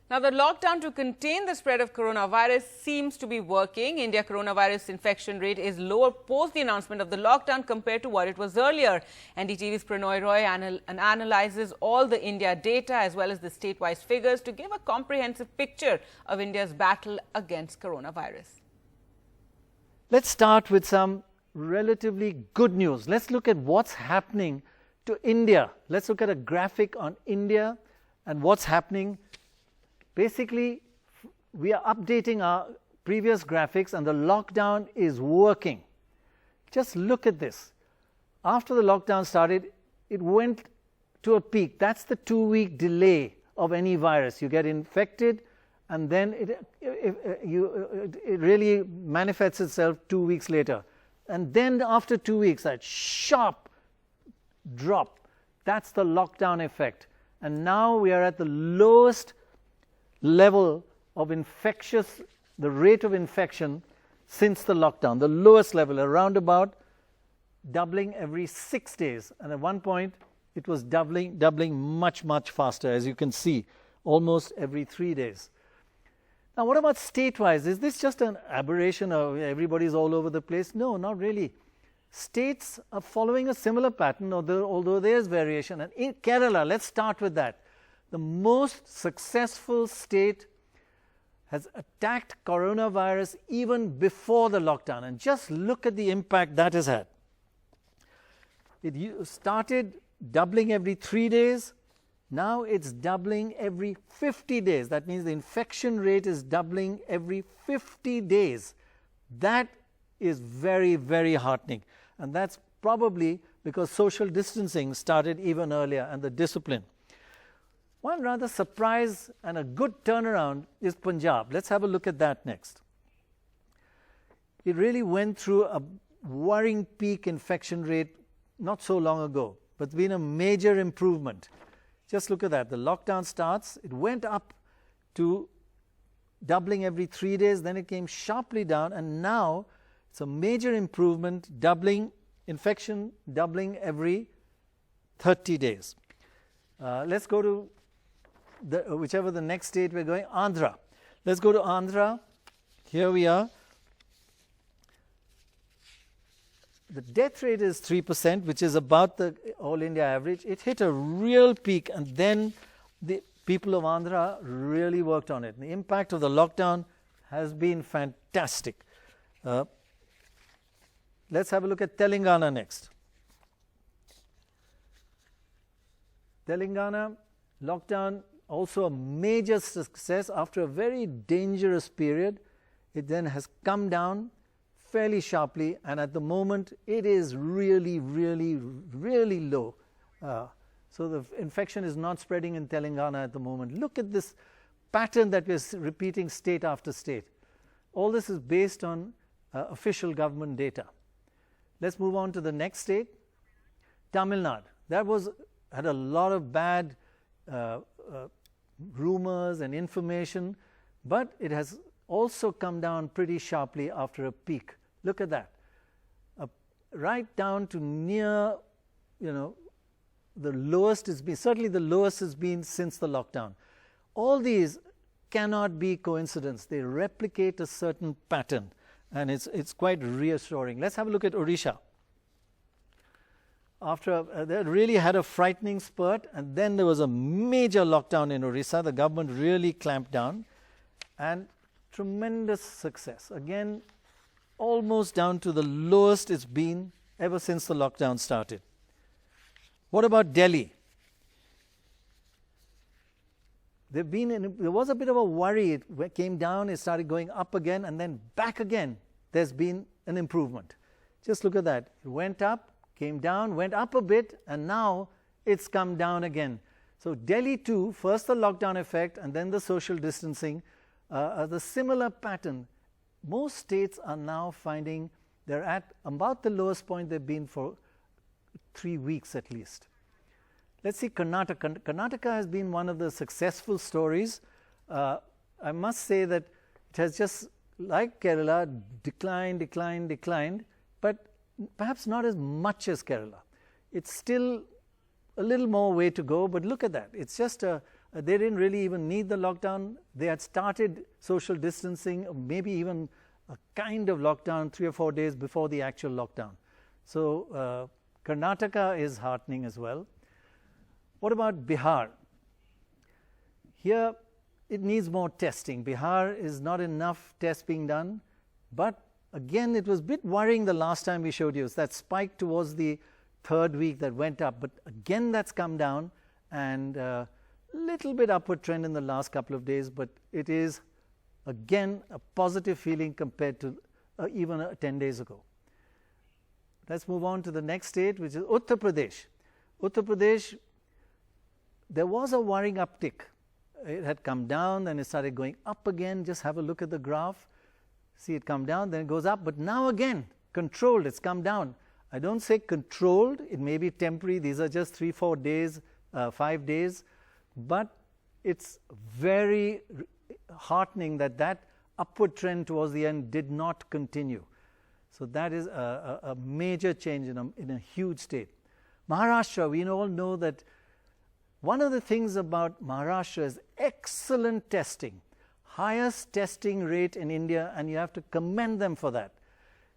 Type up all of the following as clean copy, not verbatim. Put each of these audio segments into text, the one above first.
Now, the lockdown to contain the spread of coronavirus seems to be working. India coronavirus infection rate is lower post the announcement of the lockdown compared to what it was earlier. NDTV's Prannoy analyzes all the India data as well as the state-wise figures to give a comprehensive picture of India's battle against coronavirus. Let's start with some relatively good news. Let's look at what's happening to India. Let's look at a graphic on India and what's happening. Basically, we are updating our previous graphics and the lockdown is working. Just look at this. After the lockdown started, it went to a peak. That's the 2-week delay of any virus. You get infected and then it really manifests itself 2 weeks later. And then after 2 weeks, that sharp drop, that's the lockdown effect. And now we are at the lowest level of the rate of infection since the lockdown, the lowest level, around about doubling every 6 days. And at one point, it was doubling much, much faster, as you can see, almost every 3 days. Now, what about state-wise? Is this just an aberration of everybody's all over the place? No, not really. States are following a similar pattern, although there's variation. And in Kerala, let's start with that. The most successful state has attacked coronavirus even before the lockdown. And just look at the impact that has had. It started doubling every 3 days. Now it's doubling every 50 days. That means the infection rate is doubling every 50 days. That is very, very heartening. And that's probably because social distancing started even earlier and the discipline. One rather surprise and a good turnaround is Punjab. Let's have a look at that next. It really went through a worrying peak infection rate not so long ago, but it's been a major improvement. Just look at that. The lockdown starts, it went up to doubling every 3 days, then it came sharply down, and now it's a major improvement, infection doubling every 30 days. Let's go to whichever the next state we're going, Andhra. Let's go to Andhra. Here we are. The death rate is 3%, which is about the all India average. It hit a real peak, and then the people of Andhra really worked on it. The impact of the lockdown has been fantastic. Let's have a look at Telangana next. Telangana lockdown, also a major success after a very dangerous period. It then has come down fairly sharply, and at the moment it is really, really, really low. So the infection is not spreading in Telangana at the moment. Look at this pattern that we're repeating state after state. All this is based on official government data. Let's move on to the next state, Tamil Nadu. That had a lot of bad rumors and information, but it has also come down pretty sharply after a peak. Look at that. Right down to near, the lowest it's been, certainly the lowest it's been since the lockdown. All these cannot be coincidence. They replicate a certain pattern, and it's quite reassuring. Let's have a look at Odisha. They really had a frightening spurt, and then there was a major lockdown in Odisha. The government really clamped down, and tremendous success. Again, almost down to the lowest it's been ever since the lockdown started. What about Delhi? There was a bit of a worry. It came down, it started going up again, and then back again. There's been an improvement. Just look at that. It went up, came down, went up a bit, and now it's come down again. So Delhi too, first the lockdown effect and then the social distancing, the similar pattern. Most states are now finding they're at about the lowest point they've been for 3 weeks at least. Let's see Karnataka. Karnataka has been one of the successful stories. I must say that it has just, like Kerala, declined, but perhaps not as much as Kerala. It's still a little more way to go, but look at that. It's just a They didn't really even need the lockdown. They had started social distancing, maybe even a kind of lockdown 3 or 4 days before the actual lockdown. So Karnataka is heartening as well. What about Bihar? Here it needs more testing. Bihar is not enough tests being done, but again it was a bit worrying the last time we showed you. It's that spike towards the 3rd week that went up, but again that's come down, and little bit upward trend in the last couple of days, but it is again a positive feeling compared to even 10 days ago. Let's move on to the next state, which is Uttar Pradesh. Uttar Pradesh, there was a worrying uptick. It had come down, then it started going up again. Just have a look at the graph. See it come down, then it goes up, but now again controlled, it's come down. I don't say controlled, it may be temporary. These are just 3-4 days, 5 days, but it's very heartening that that upward trend towards the end did not continue. So that is a major change in a huge state. Maharashtra, we all know that one of the things about Maharashtra is excellent testing, highest testing rate in India, and you have to commend them for that.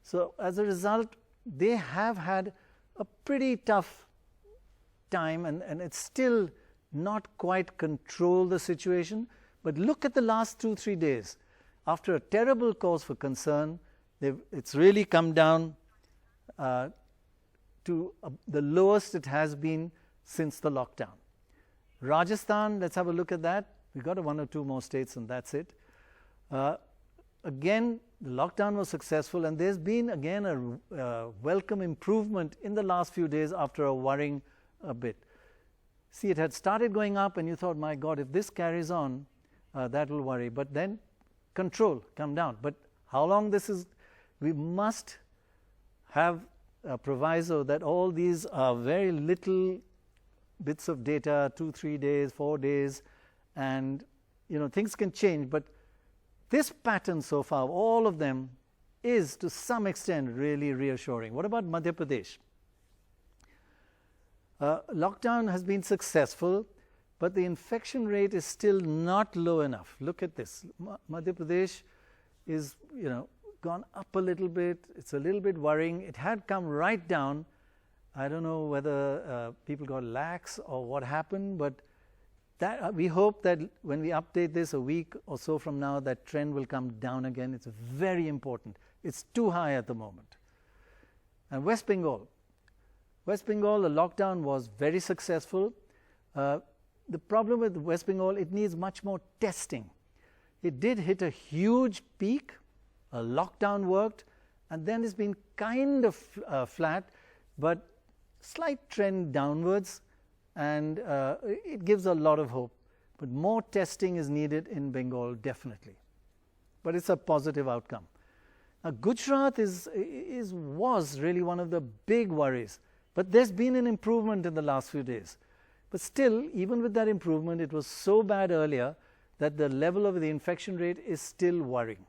So as a result, they have had a pretty tough time, and it's still not quite controlled the situation. But look at the last 2-3 days. After a terrible cause for concern, it's really come down to the lowest it has been since the lockdown. Rajasthan, let's have a look at that. We've got 1 or 2 more states and that's it. Again, the lockdown was successful, and there's been again a welcome improvement in the last few days after a worrying a bit. See, it had started going up and you thought, my God, if this carries on, that will worry. But then control, come down. But how long this is, we must have a proviso that all these are very little bits of data, 2-3 days, 4 days, and things can change. But this pattern so far, all of them, is to some extent really reassuring. What about Madhya Pradesh? Lockdown has been successful, but the infection rate is still not low enough. Look at this. Madhya Pradesh is, gone up a little bit. It's a little bit worrying. It had come right down. I don't know whether people got lax or what happened, but that we hope that when we update this a week or so from now, that trend will come down again. It's very important. It's too high at the moment. And West Bengal. West Bengal, the lockdown was very successful. The problem with West Bengal, it needs much more testing. It did hit a huge peak, a lockdown worked, and then it's been kind of flat, but slight trend downwards, and it gives a lot of hope. But more testing is needed in Bengal, definitely. But it's a positive outcome. Now, Gujarat was really one of the big worries, but there's been an improvement in the last few days. But still, even with that improvement, it was so bad earlier that the level of the infection rate is still worrying.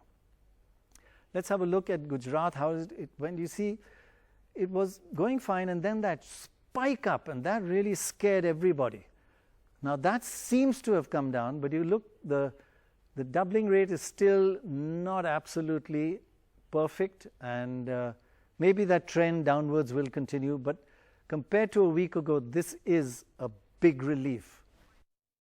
Let's have a look at Gujarat. How is it when you see it was going fine, and then that spike up, and that really scared everybody. Now that seems to have come down, but you look, the doubling rate is still not absolutely perfect, and maybe that trend downwards will continue, but compared to a week ago, this is a big relief.